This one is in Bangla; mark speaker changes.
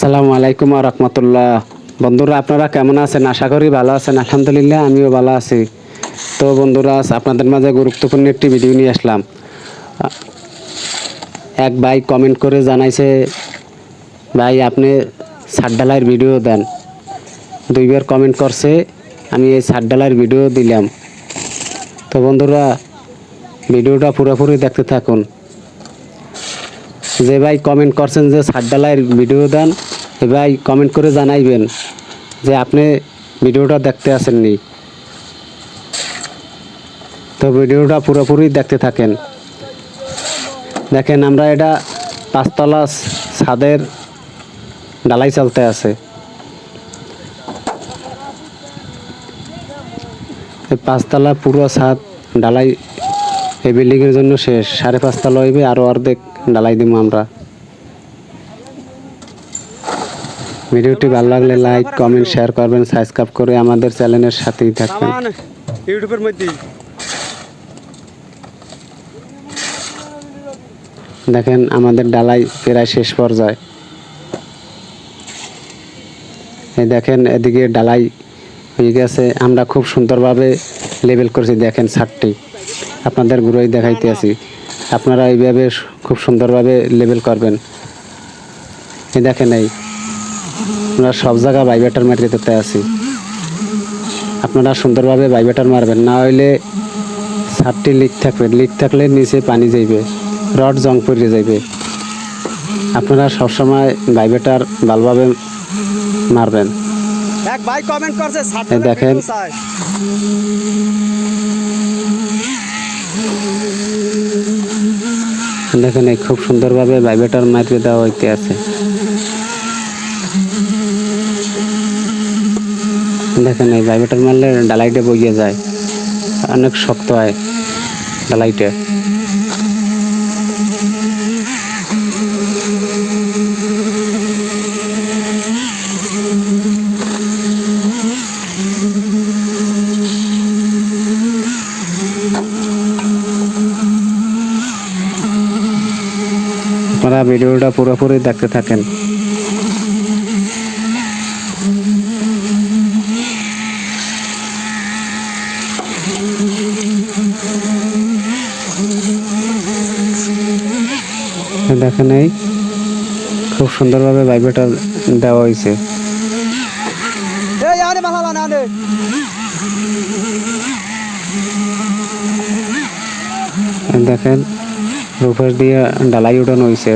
Speaker 1: আসসালামু আলাইকুম ওয়া রাহমাতুল্লাহ। বন্ধুরা আপনারা কেমন আছেন? আশা করি ভালো আছেন। আলহামদুলিল্লাহ আমিও ভালো আছি। তো বন্ধুরা আজ আপনাদের মাঝে গুরুত্বপূর্ণ একটি ভিডিও নিয়ে আসলাম। এক ভাই কমেন্ট করে জানাইছে, ভাই আপনি ছাদ ঢালাইয়ের ভিডিও দেন। দুইবার কমেন্ট করছে, আমি এই ছাদ ঢালাইয়ের ভিডিও দিলাম। তো বন্ধুরা ভিডিওটা পুরোপুরি দেখতে থাকুন। যে ভাই কমেন্ট করছেন যে ছাদ ঢালাইয়ের ভিডিও দেন, এ ভাই কমেন্ট করে জানাইবেন যে আপনি ভিডিওটা দেখতে আসেননি। তো ভিডিওটা পুরোপুরি দেখতে থাকেন। দেখেন আমরা এটা 5 তলা ছাদের ঢালাই চলতে আছে। এই 5 তলা পুরো ছাদ ঢালাই এই বিল্ডিংয়ের জন্য শেষ। 5.5 তলা হইবে, আরও অর্ধেক ঢালাই দিব আমরা। ভিডিওটি ভালো লাগলে লাইক কমেন্ট শেয়ার করবেন, সাবস্ক্রাইব করে আমাদের চ্যানেলের সাথেই থাকবেন।
Speaker 2: ইউটিউবের মধ্যে
Speaker 1: দেখেন আমাদের ঢালাই প্রায় শেষ পর্যায়ে। এই দেখেন এদিকে ঢালাই হয়ে গেছে। আমরা খুব সুন্দরভাবে লেবেল করেছি। দেখেন ছাদটি আপনাদের ঘুরেই দেখাইতে আছি। আপনারা এইভাবে খুব সুন্দরভাবে লেবেল করবেন। এই দেখেন আমরা সব জায়গা ভাইব্রেটর মারিয়ে দিতে আছি। আপনারা সুন্দরভাবে ভাইব্রেটর মারবেন, না হইলে ছাদটি লিক থাকবে। লিক থাকলে নিচে পানি যাইবে, রড জং পড়ে যাইবে। আপনারা সবসময় ভাইব্রেটর ভালোভাবে মারবেন।
Speaker 2: এক ভাই কমেন্ট করছে
Speaker 1: দেখেন দেখেন খুব সুন্দরভাবে ভাইব্রেটর মারিয়ে দেওয়া হইতে আছে। দেখেন এই ভাইব্রেটর মারলে ঢালাইটা বইয়ে যায়, অনেক শক্ত হয় ঢালাইটা। আপনারা ভিডিওটা পুরোপুরি দেখতে থাকেন। দেখেন খুব সুন্দরভাবে ভাইব্রেটর দেওয়া হয়েছে। দেখেন রূপার দিয়ে ঢালাই উঠানো হয়েছে।